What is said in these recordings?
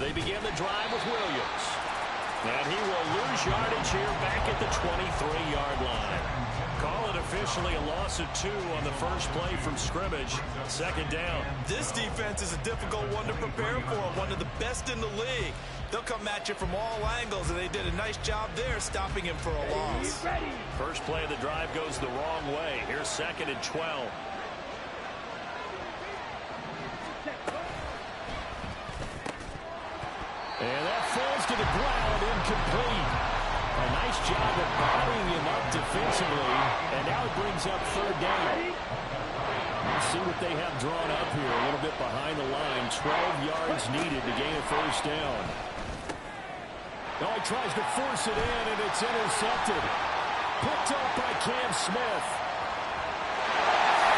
They begin the drive with Williams. And he will lose yardage here back at the 23-yard line. Call it officially a loss of 2 on the first play from scrimmage. Second down. This defense is a difficult one to prepare for, one of the best in the league. They'll come at you from all angles, and they did a nice job there stopping him for a loss. First play of the drive goes the wrong way. Here's 2nd and 12. And that falls to the ground, incomplete. A nice job of bodying him up defensively, and now it brings up 3rd down. Let's see what they have drawn up here, a little bit behind the line. 12 yards needed to gain a 1st down. Now he tries to force it in, and it's intercepted. Picked up by Cam Smith.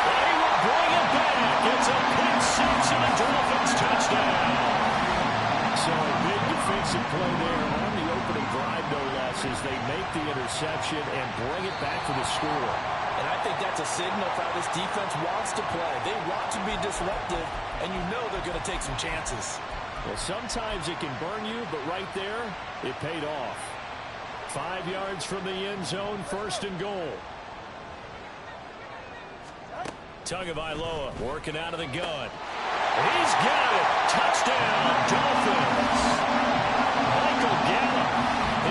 And he will bring it back. It's a pick 6 and a Dolphins touchdown. So a big defensive play there on the opening drive, no less, as they make the interception and bring it back for the score. And I think that's a signal for how this defense wants to play. They want to be disruptive, and you know they're going to take some chances. Well, sometimes it can burn you, but right there, it paid off. 5 yards from the end zone, 1st and goal. Tagovailoa working out of the gun. He's got it. Touchdown, Dolphins. Michael Gallup,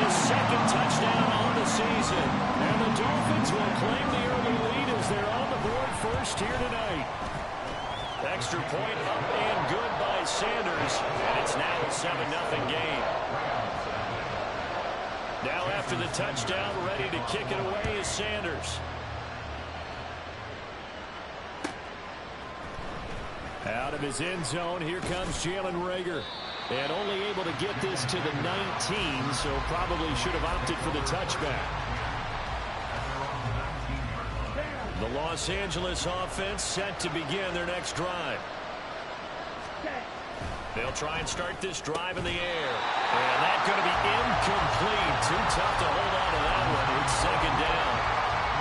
his 2nd touchdown on the season. And the Dolphins will claim the early lead as they're on the board first here tonight. Extra point up and good by Sanders. And it's now a 7-0 game. Now after the touchdown, ready to kick it away is Sanders. Out of his end zone, here comes Jalen Reagor. And only able to get this to the 19, so probably should have opted for the touchback. The Los Angeles offense set to begin their next drive. They'll try and start this drive in the air. And that's going to be incomplete. Too tough to hold on to that one. It's 2nd down.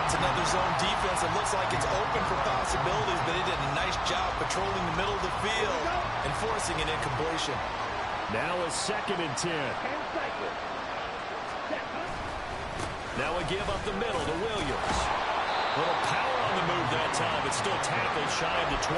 It's another zone defense. It looks like it's open for possibilities, but they did a nice job patrolling the middle of the field and forcing an incompletion. Now a 2nd and 10. Now a give up the middle to Williams. A little power on the move that time, but still tackled shy of the 20.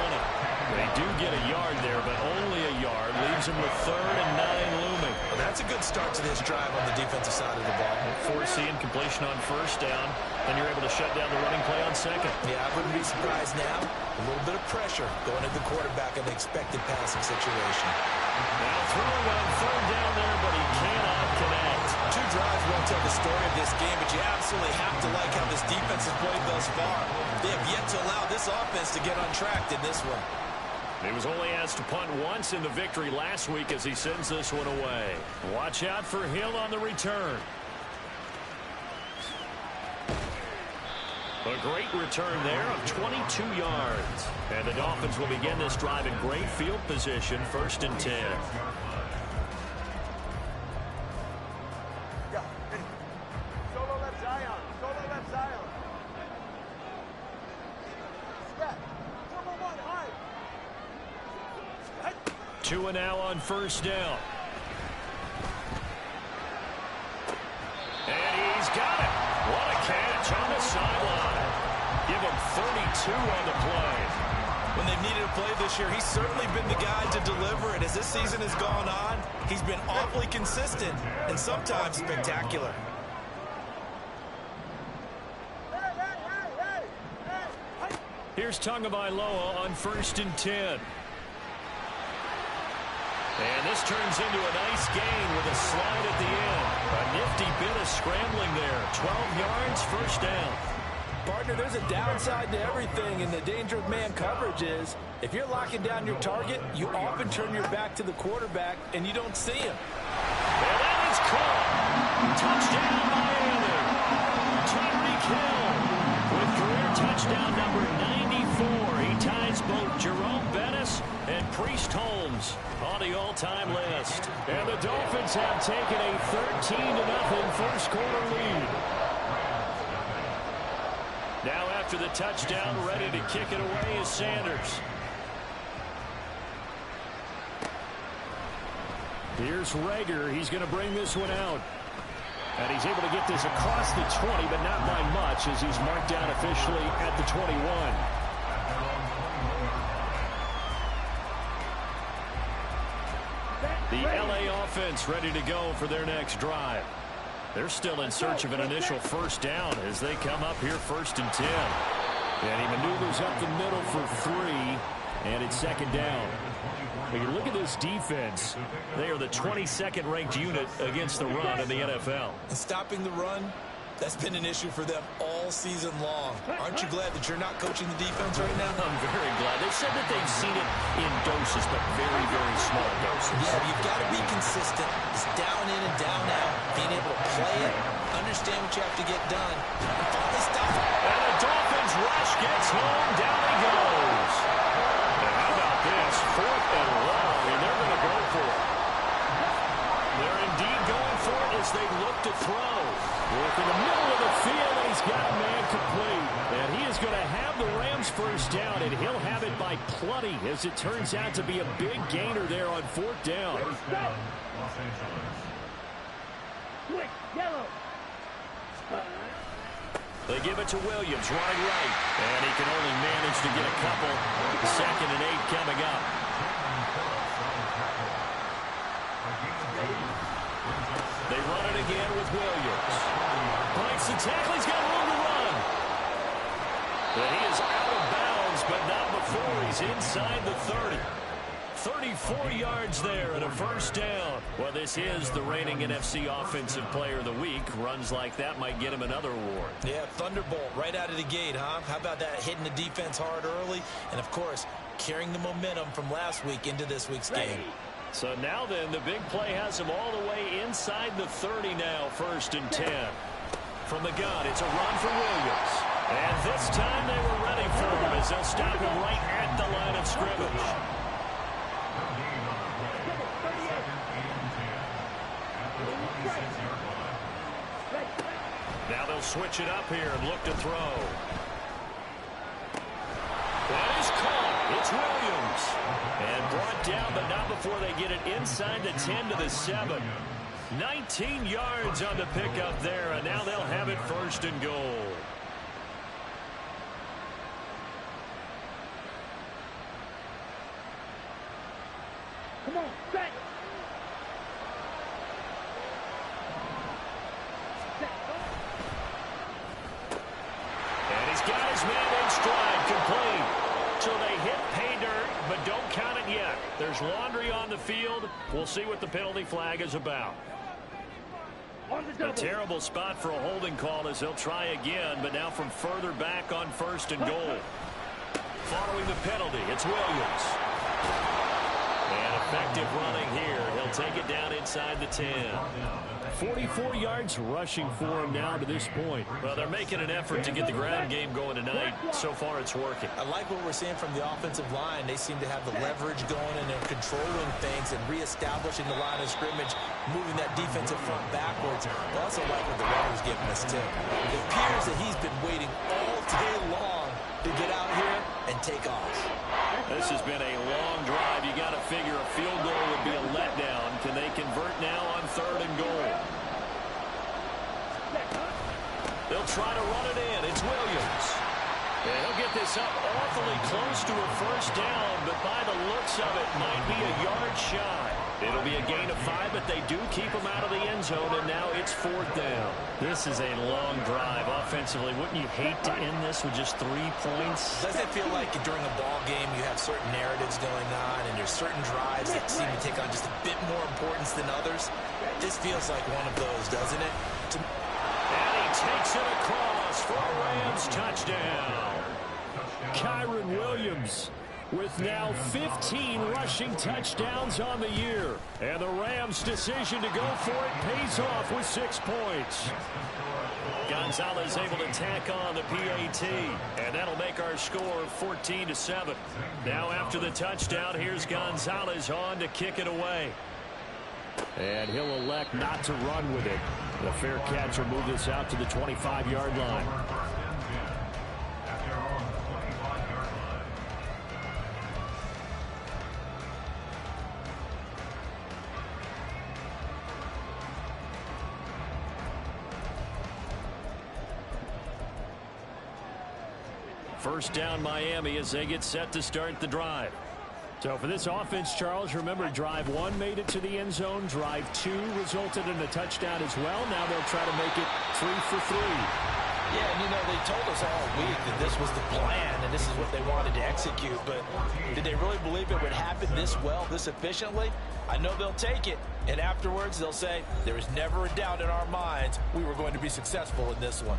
They do get a yard there, but only a yard. Leaves them with 3rd and 9 looming. Well, that's a good start to this drive on the defensive side of the ball. Force the incompletion on 1st down, then you're able to shut down the running play on 2nd. Yeah, I wouldn't be surprised now. A little bit of pressure going at the quarterback in the expected passing situation. Now throwing on 3rd down there, but he cannot connect. 2 drives won't tell the story of this game, but you absolutely have to like how this defense has played thus far. They have yet to allow this offense to get on track in this one. He was only asked to punt once in the victory last week as he sends this one away. Watch out for Hill on the return. A great return there of 22 yards. And the Dolphins will begin this drive in great field position, 1st and 10. Solo left Zion. Solo left Zion. Number 1, high. 2 and now on 1st down. And he's got it. What a catch on the sideline. Give him 32 on the play. When they've needed a play this year, he's certainly been the guy to deliver it. As this season has gone on, he's been awfully consistent and sometimes spectacular. Here's Tagovailoa on 1st and 10. And this turns into a nice gain with a slide at the end. A nifty bit of scrambling there. 12 yards, 1st down. Partner, there's a downside to everything, and the danger of man coverage is if you're locking down your target, you often turn your back to the quarterback, and you don't see him. And that is caught. Touchdown, Miami. Tyreek Hill with career touchdown number 94. He ties both Jerome Bettis and Priest Holmes on the all-time list. And the Dolphins have taken a 13-0 first quarter lead. Now after the touchdown, ready to kick it away is Sanders. Here's Rager. He's going to bring this one out. And he's able to get this across the 20, but not by much as he's marked down officially at the 21. The LA offense ready to go for their next drive. They're still in search of an initial first down as they come up here 1st and 10. And he maneuvers up the middle for 3, and it's 2nd down. When you look at this defense, they are the 22nd ranked unit against the run in the NFL. Stopping the run, that's been an issue for them all season long. Aren't you glad that you're not coaching the defense right now? I'm very glad. They said that they've seen it in doses, but very, very small doses. Yeah, you've got to be consistent. It's down in and down out. Being able to play it, understand what you have to get done, and finally stop it. And the Dolphins rush gets home. Down he goes. And how about this? 4th and long, and they're going to go for it. They're indeed going for it as they look to throw. Work in the middle of the field, and he's got a man complete. And he is going to have the Rams first down, and he'll have it by plenty as it turns out to be a big gainer there on 4th down. Quick, yellow. They give it to Williams, running right. And he can only manage to get a couple. 2nd and 8 coming up. They run it again with Williams. Breaks the tackle. He's got room to run. But he is out of bounds, but not before he's inside the 30. 34 yards there and a first down. Well, this is the reigning NFC Offensive Player of the Week. Runs like that might get him another award. Yeah, thunderbolt right out of the gate, huh? How about that, hitting the defense hard early? And, of course, carrying the momentum from last week into this week's game. So now then, the big play has him all the way inside the 30 now, 1st and 10. From the gun, it's a run for Williams. And this time they were ready for him as they'll stop him right at the line of scrimmage. Now they'll switch it up here and look to throw. That is caught. It's Williams. And brought down, but not before they get it inside the 10 to the 7. 19 yards on the pickup there, and now they'll have it 1st and goal. Come on, set. And he's got his man in stride, complete. So they hit pay dirt, but don't count it yet. There's laundry on the field. We'll see what the penalty flag is about. A terrible spot for a holding call as they'll try again, but now from further back on 1st and goal. Following the penalty, it's Williams. And effective running here. He'll take it down inside the 10. 44 yards rushing for him now to this point. Well, they're making an effort to get the ground game going tonight. So far, it's working. I like what we're seeing from the offensive line. They seem to have the leverage going, and they're controlling things and reestablishing the line of scrimmage, moving that defensive front backwards. I also like what the runner's giving us, too. It appears that he's been waiting all day long to get out here and take off. This has been a long drive. You got to figure a field goal would be a letdown. Can they convert now on 3rd and goal? They'll try to run it in. It's Williams. And he'll get this up awfully close to a first down, but by the looks of it, might be a yard shy. It'll be a gain of 5, but they do keep him out of the end zone, and now it's 4th down. This is a long drive offensively. Wouldn't you hate to end this with just 3 points? Doesn't it feel like during a ball game you have certain narratives going on, and there's certain drives that seem to take on just a bit more importance than others? This feels like one of those, doesn't it? And he takes it across for a Rams touchdown. Kyron Williams with now 15 rushing touchdowns on the year. And the Rams' decision to go for it pays off with 6 points. Gonzalez able to tack on the PAT, and that'll make our score 14-7. Now after the touchdown, here's Gonzalez on to kick it away. And he'll elect not to run with it. The fair catch will move this out to the 25-yard line. First down Miami as they get set to start the drive. So for this offense, Charles, remember drive 1 made it to the end zone. Drive 2 resulted in a touchdown as well. Now they'll try to make it 3 for 3. Yeah, and you know, they told us all week that this was the plan and this is what they wanted to execute. But did they really believe it would happen this well, this efficiently? I know they'll take it. And afterwards, they'll say, there was never a doubt in our minds we were going to be successful in this one.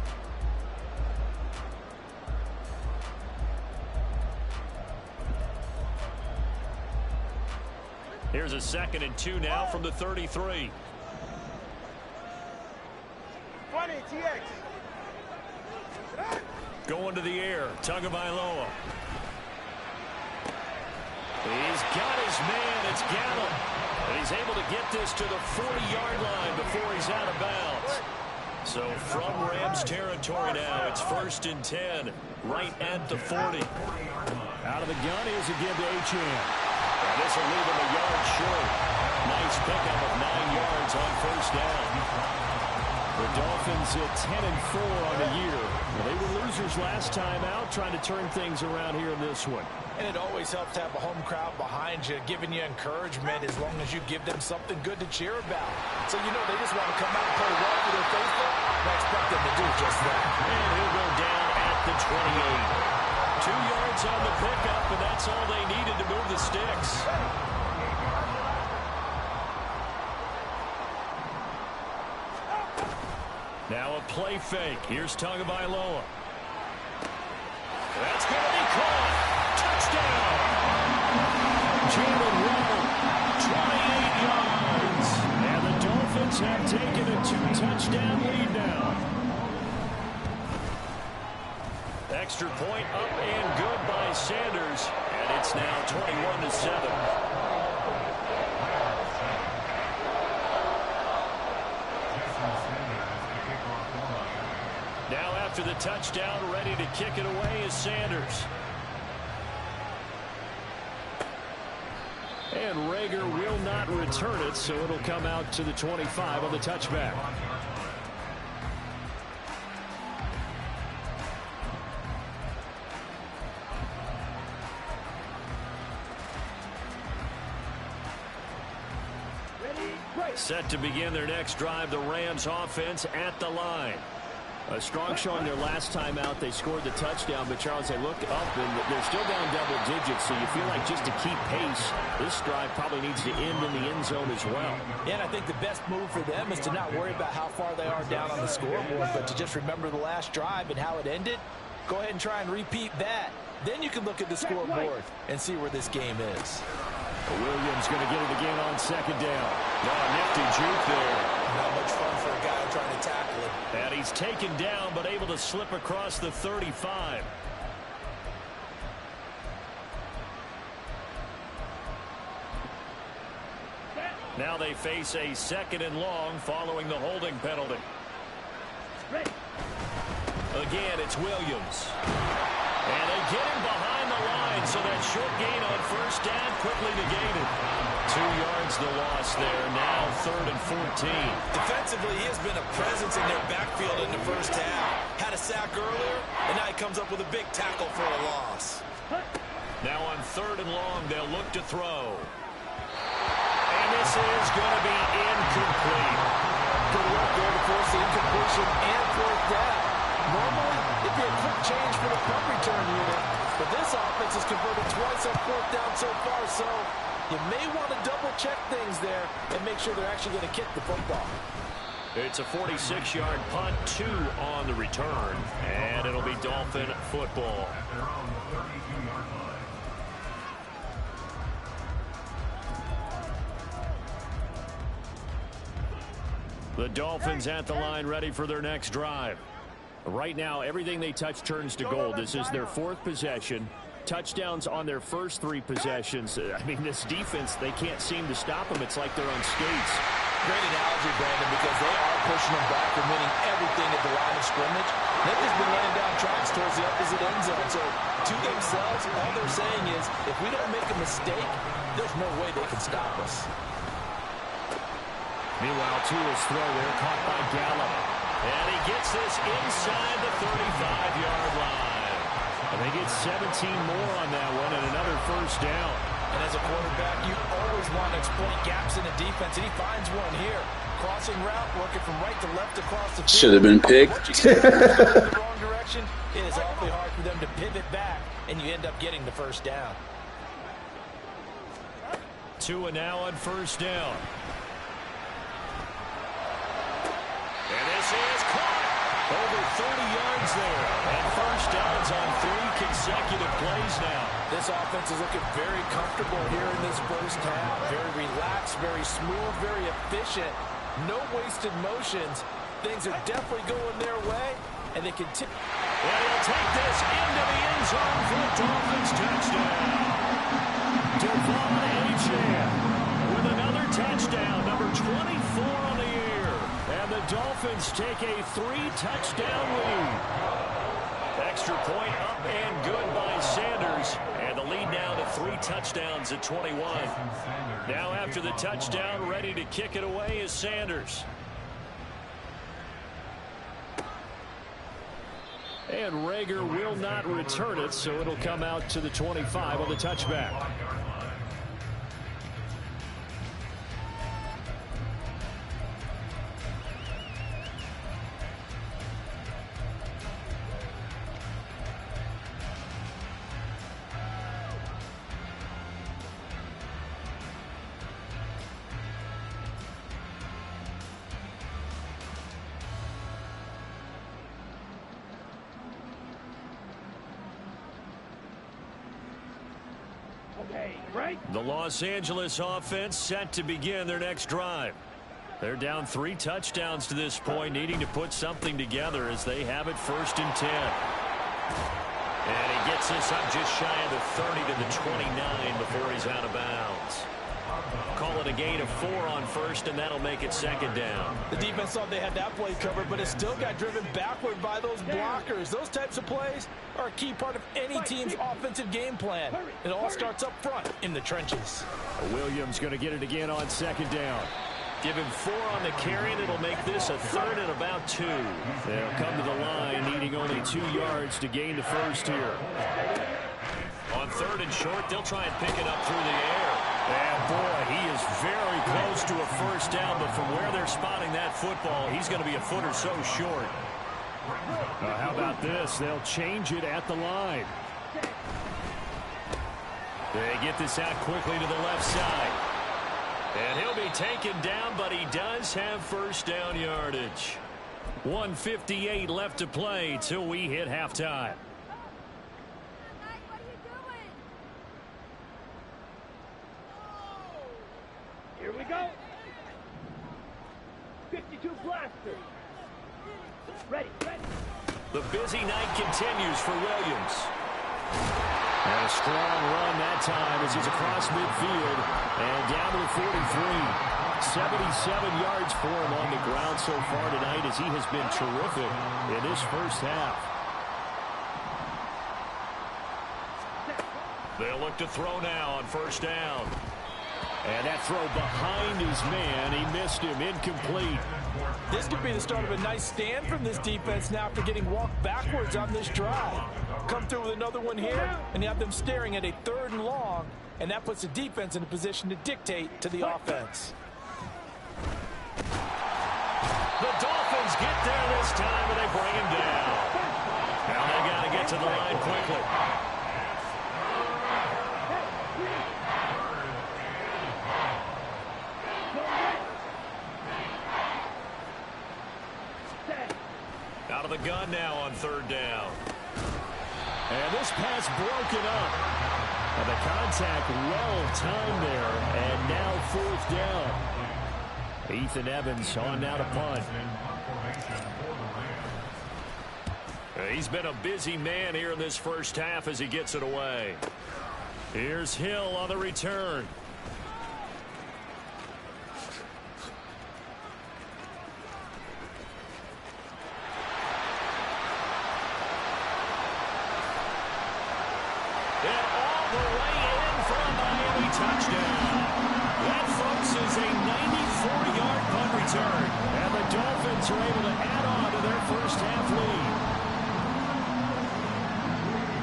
Here's a 2nd and 2 now from the 33. 20, TX. Going to the air, Tagovailoa. He's got his man, it's Gallup. And he's able to get this to the 40-yard line before he's out of bounds. So from Rams territory now, it's 1st and 10, right at the 40. Out of the gun, here's a give to Achane. And this will leave him a yard short. Nice pickup of 9 yards on 1st down. The Dolphins at 10-4 on the year. Well, they were losers last time out, trying to turn things around here in this one. And it always helps to have a home crowd behind you, giving you encouragement as long as you give them something good to cheer about. So, you know, they just want to come out and play well for their faithful. I expect them to do just that. And he'll go down at the 28. 2 yards on the pickup, and that's all they needed to move the sticks. Now a play fake. Here's Tagovailoa. That's going to be caught. Touchdown. Jalen Waddle, 28 yards. And the Dolphins have taken a 2-touchdown lead now. Extra point up and good by Sanders. And it's now 21-7. Now after the touchdown, ready to kick it away is Sanders. And Rager will not return it, so it'll come out to the 25 on the touchback. Set to begin their next drive, the Rams offense at the line. A strong showing their last time out. They scored the touchdown, but Charles, they look up and they're still down double digits, so you feel like just to keep pace, this drive probably needs to end in the end zone as well. And I think the best move for them is to not worry about how far they are down on the scoreboard, but to just remember the last drive and how it ended. Go ahead and try and repeat that. Then you can look at the scoreboard and see where this game is. Williams going to get it again on 2nd down. Oh, nifty juke there. Not much fun for a guy trying to tackle it. And he's taken down, but able to slip across the 35. Now they face a 2nd and long following the holding penalty. Again, it's Williams. And they get him behind the line, so that short gain on 1st down quickly negated. 2 yards the loss there. Now 3rd and 14. Defensively, he has been a presence in their backfield in the first half. Had a sack earlier, and now he comes up with a big tackle for a loss. Now on 3rd and long, they'll look to throw. And this is going to be incomplete. Good work there to force the incompletion and 4th down. Normally, it'd be a quick change for the punt return unit, but this offense has converted twice on 4th down so far, so you may want to double-check things there and make sure they're actually going to kick the football. It's a 46-yard punt, 2 on the return, and it'll be Dolphin football. The Dolphins at the line, ready for their next drive. Right now, everything they touch turns to gold. This is their 4th possession. Touchdowns on their first 3 possessions. I mean, this defense, they can't seem to stop them. It's like they're on skates. Great analogy, Brandon, because they are pushing them back and winning everything at the line of scrimmage. They've just been laying down tracks towards the opposite end zone. So, to themselves, all they're saying is, if we don't make a mistake, there's no way they can stop us. Meanwhile, Tua's throw there caught by Gallup. And he gets this inside the 35-yard line. And they get 17 more on that one and another first down. And as a quarterback, you always want to exploit gaps in the defense, and he finds one here. Crossing route, working from right to left across the field. Should have been picked. Once you get in the wrong direction, it is awfully hard for them to pivot back, and you end up getting the first down. Tua now on first down. And this is caught. Over 30 yards there. And first downs on 3 consecutive plays now. This offense is looking very comfortable here in this first half. Very relaxed, very smooth, very efficient. No wasted motions. Things are definitely going their way, and they continue. And he'll take this into the end zone for the Dolphins touchdown. Devon Achane with another touchdown, number 24 on the year. And the Dolphins take a 3-touchdown lead. Extra point up and good by Sanders. And the lead now to 3 touchdowns at 21. Now after the touchdown, ready to kick it away is Sanders. And Rager will not return it, so it'll come out to the 25 on the touchback. The Los Angeles offense set to begin their next drive. They're down 3 touchdowns to this point, needing to put something together as they have it 1st and 10. And he gets this up just shy of the 30 to the 29 before he's out of bounds. Call it a gain of 4 on first, and that'll make it 2nd down. The defense thought they had that play covered, but it still got driven backward by those blockers. Those types of plays are a key part of any team's offensive game plan. It all starts up front in the trenches. Williams going to get it again on 2nd down. Give him 4 on the carry, and it'll make this a 3rd and about 2. They'll come to the line, needing only 2 yards to gain the first here. On 3rd and short, they'll try and pick it up through the air. And boy, he is very close to a first down, but from where they're spotting that football, he's going to be a foot or so short. How about this? They'll change it at the line. They get this out quickly to the left side. And he'll be taken down, but he does have first down yardage. 1:58 left to play till we hit halftime. Here we go. 52 blaster. Ready. The busy night continues for Williams. And a strong run that time as he's across midfield and down to the 43. 77 yards for him on the ground so far tonight as he has been terrific in this first half. They'll look to throw now on first down. And that throw behind his man, he missed him, incomplete. This could be the start of a nice stand from this defense now after getting walked backwards on this drive. Come through with another one here, and you have them staring at a 3rd and long, and that puts the defense in a position to dictate to the offense. The Dolphins get there this time, and they bring him down. Now they got to get to the line quickly. Out of the gun now on 3rd down. And this pass broken up. And the contact well timed there. And now 4th down. Ethan Evans on now to punt. He's been a busy man here in this first half as he gets it away. Here's Hill on the return. Touchdown. That, folks, is a 94-yard punt return. And the Dolphins are able to add on to their first half lead.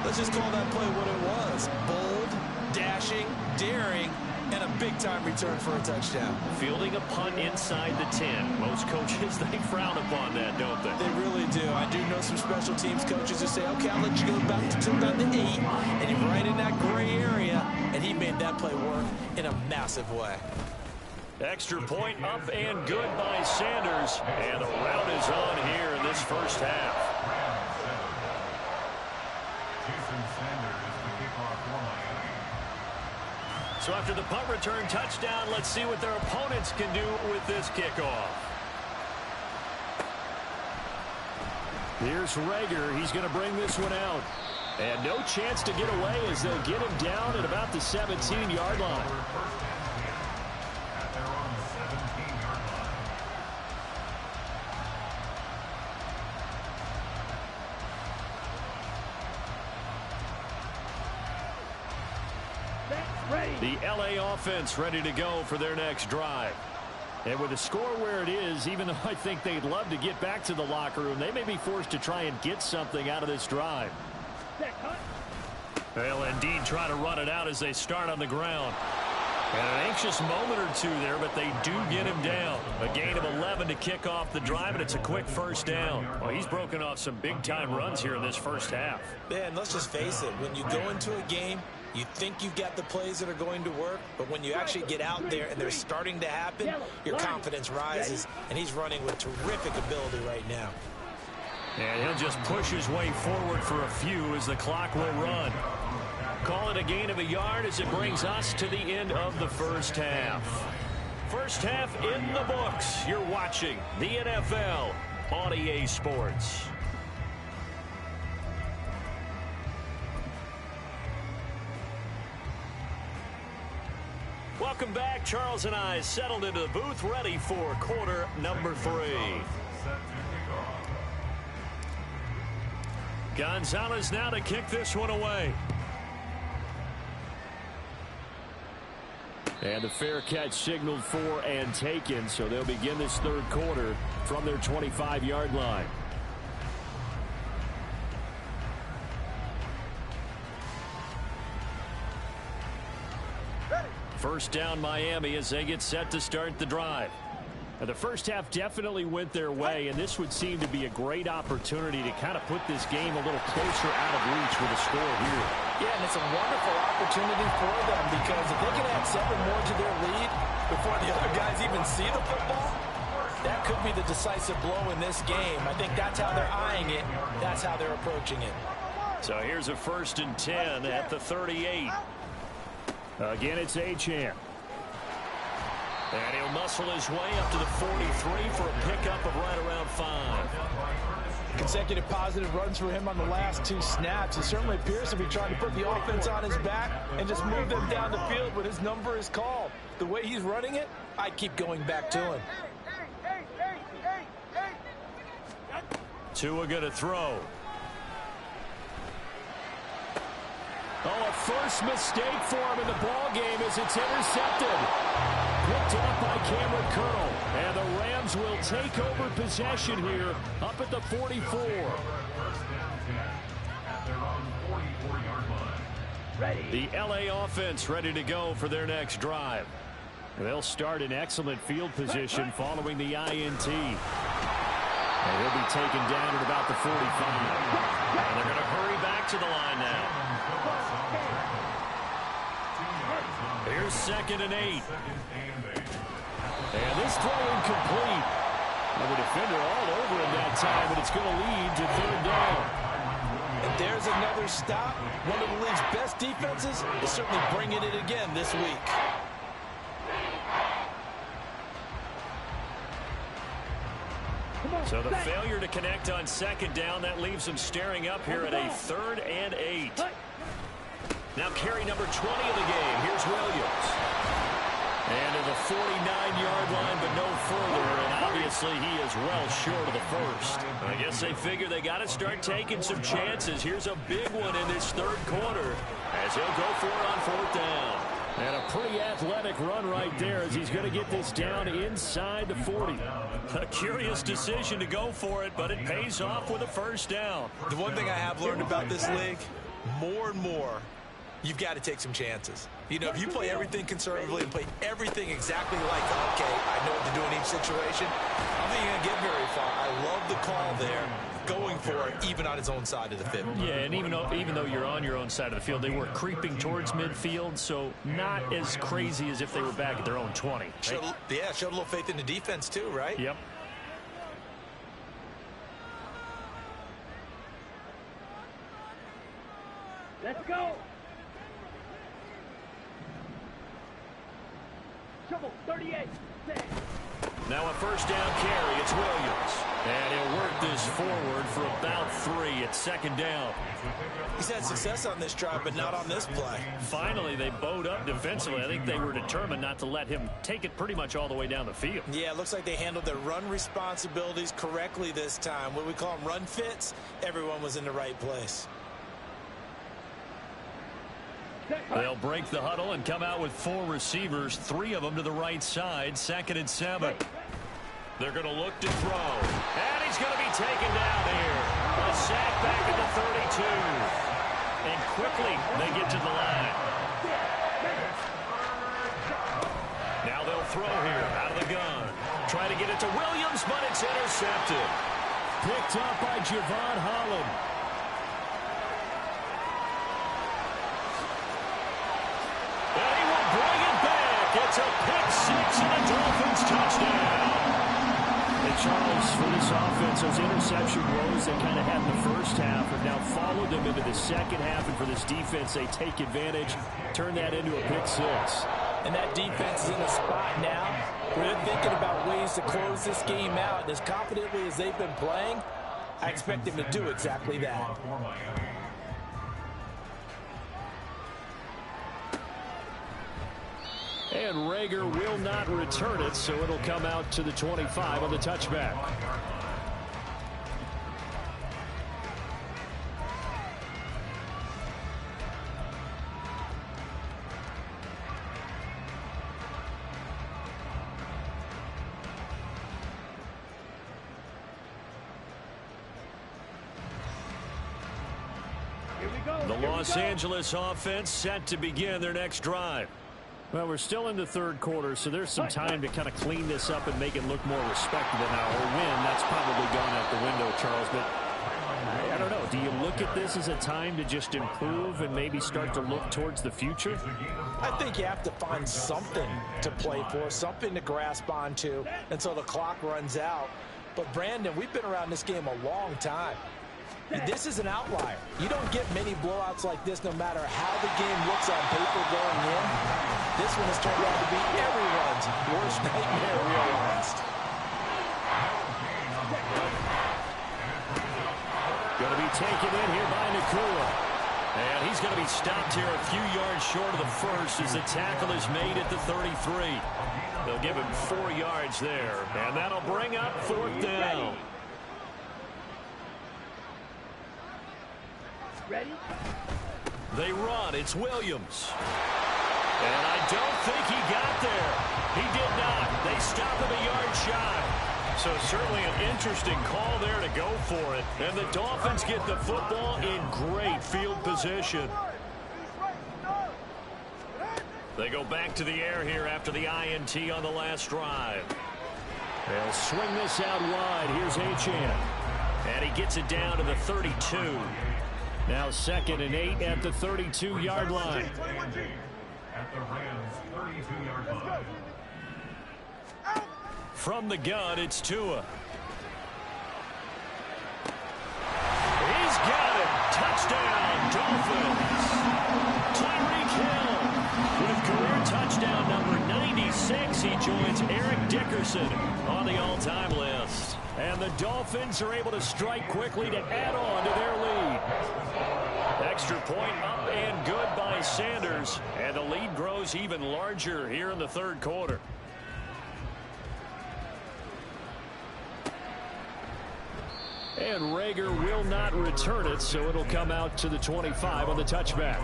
Let's just call that play what it was. Bold, dashing, daring, and a big-time return for a touchdown. Fielding a punt inside the 10. Most coaches, they frown upon that, don't they? They really do. I do know some special teams coaches who say, okay, I'll let you go back to about the 8, and you're right in that gray area, and he made that play work in a massive way. Extra point up and good by Sanders, and the rout is on here in this first half. So after the punt return touchdown, let's see what their opponents can do with this kickoff. Here's Rager. He's going to bring this one out. And no chance to get away as they'll get him down at about the 17-yard line. The LA offense ready to go for their next drive. And with the score where it is, even though I think they'd love to get back to the locker room, they may be forced to try and get something out of this drive. They'll indeed try to run it out as they start on the ground. And an anxious moment or two there, but they do get him down. A gain of 11 to kick off the drive, and it's a quick first down. Well, he's broken off some big-time runs here in this first half. Man, let's just face it. When you go into a game, you think you've got the plays that are going to work, but when you actually get out there and they're starting to happen, your confidence rises, and he's running with terrific ability right now. And he'll just push his way forward for a few as the clock will run. Call it a gain of a yard as it brings us to the end of the first half. First half in the books. You're watching the NFL on EA Sports. Welcome back. Charles and I settled into the booth, ready for quarter number 3. Gonzalez now to kick this one away. And the fair catch signaled for and taken, so they'll begin this third quarter from their 25-yard line. First down Miami as they get set to start the drive. Now, the first half definitely went their way, and this would seem to be a great opportunity to kind of put this game a little closer out of reach with a score here. Yeah, and it's a wonderful opportunity for them because if they can add 7 more to their lead before the other guys even see the football, that could be the decisive blow in this game. I think that's how they're eyeing it. That's how they're approaching it. So here's a 1st and 10 at the 38. Again, it's Achane. And he'll muscle his way up to the 43 for a pickup of right around 5. Consecutive positive runs for him on the last 2 snaps. He certainly appears to be trying to put the offense on his back and just move them down the field when his number is called. The way he's running it, I keep going back to him. Tua going to throw. Oh, a first mistake for him in the ball game as it's intercepted. Picked up by Cameron Curl. And the Rams will take over possession here up at the 44. The LA offense ready to go for their next drive. They'll start in excellent field position following the INT. And he'll be taken down at about the 45. And they're going to hurry back to the line now. Here's 2nd and 8. And this throw incomplete. And the defender all over him that time, but it's going to lead to 3rd down. And there's another stop. One of the league's best defenses is certainly bringing it again this week. So the failure to connect on 2nd down, that leaves them staring up here at a 3rd and 8. Now carry number 20 of the game. Here's Williams. And to the 49-yard line, but no further. And obviously he is well short of the first. I guess they figure they got to start taking some chances. Here's a big one in this 3rd quarter as he'll go for it on 4th down. And a pretty athletic run right there as he's going to get this down inside the 40. A curious decision to go for it, but it pays off with a 1st down. The one thing I have learned about this league, more and more, you've got to take some chances. You know, if you play everything conservatively and play everything exactly like, okay, I know what to do in each situation, I don't think you're going to get very far. I love the call there, going for it, even on his own side of the field. Yeah, and even though you're on your own side of the field, they were creeping towards midfield, so not as crazy as if they were back at their own 20. Right? Showed a little faith in the defense too, right? Yep. Let's go. Shovel 38. Now a first down carry. It's Williams. And he'll work this forward for about 3. It's second down. He's had success on this drive, but not on this play. Finally, they bowed up defensively. I think they were determined not to let him take it pretty much all the way down the field. Yeah, it looks like they handled their run responsibilities correctly this time. What we call them run fits, everyone was in the right place. They'll break the huddle and come out with 4 receivers, 3 of them to the right side, 2nd and 7. They're going to look to throw. And he's going to be taken down here. A sack back at the 32. And quickly they get to the line. Now they'll throw here out of the gun. Try to get it to Williams, but it's intercepted. Picked up by Javon Holland. It's a pick 6 and a Dolphins touchdown. And Charles, for this offense, those interception woes they kind of had in the first half have now followed them into the second half. And for this defense, they take advantage, turn that into a pick 6. And that defense is in a spot now where they're thinking about ways to close this game out. And as confidently as they've been playing, I expect them to do exactly that. And Rager will not return it, so it'll come out to the 25 on the touchback. Here we go. The Los Angeles offense set to begin their next drive. Well, we're still in the third quarter, so there's some time to kind of clean this up and make it look more respectable now. Or win, that's probably gone out the window, Charles. But I don't know. Do you look at this as a time to just improve and maybe start to look towards the future? I think you have to find something to play for, something to grasp onto until the clock runs out. But, Brandon, we've been around this game a long time. This is an outlier. You don't get many blowouts like this no matter how the game looks on paper going in. This one has turned out to be everyone's worst nightmare realized. Going to be taken in here by Nakua. And he's going to be stopped here a few yards short of the first as the tackle is made at the 33. They'll give him 4 yards there. And that'll bring up 4th down. Ready? They run. It's Williams. And I don't think he got there. He did not. They stop him a yard shy. So certainly an interesting call there to go for it. And the Dolphins get the football in great field position. They go back to the air here after the INT on the last drive. They'll swing this out wide. Here's Achane. And he gets it down to the 32. Now 2nd and 8 at the 32-yard line. At the Rams' 32-yard line. From the gun, it's Tua. He's got it. Touchdown, Dolphins. Tyreek Hill with career touchdown number 96. He joins Eric Dickerson on the all-time list. And the Dolphins are able to strike quickly to add on to their lead. Extra point up and good by Sanders. And the lead grows even larger here in the third quarter. And Rager will not return it, so it'll come out to the 25 on the touchback.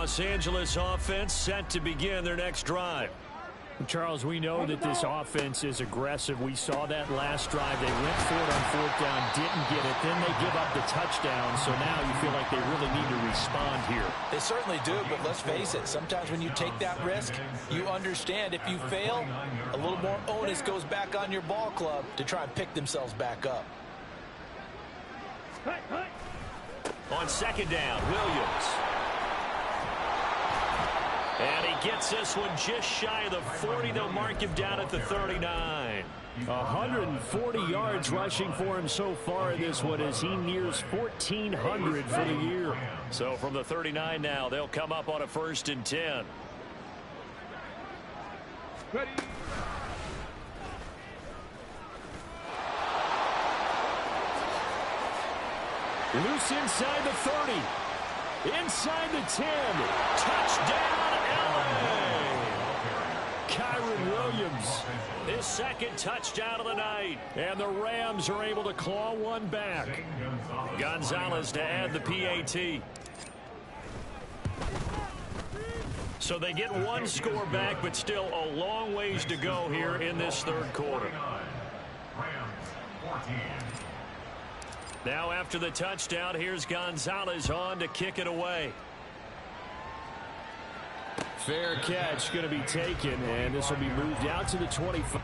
Los Angeles offense set to begin their next drive. Charles, we know that this offense is aggressive. We saw that last drive. They went for it on fourth down, didn't get it. Then they give up the touchdown. So now you feel like they really need to respond here. They certainly do, but let's face it. Sometimes when you take that risk, you understand if you fail, a little more onus goes back on your ball club to try and pick themselves back up. On second down, Williams. And he gets this one just shy of the 40. They'll mark him down at the 39. 140 yards rushing for him so far in this one as he nears 1,400 for the year. So from the 39 now, they'll come up on a 1st and 10. Ready. Loose inside the 30. Inside the 10. Touchdown, LA! Kyron Williams. His second touchdown of the night. And the Rams are able to claw one back. Gonzalez to add the PAT. So they get one score back, but still a long ways to go here in this third quarter. Now after the touchdown, here's Gonzalez on to kick it away. Fair catch going to be taken, and this will be moved out to the 25.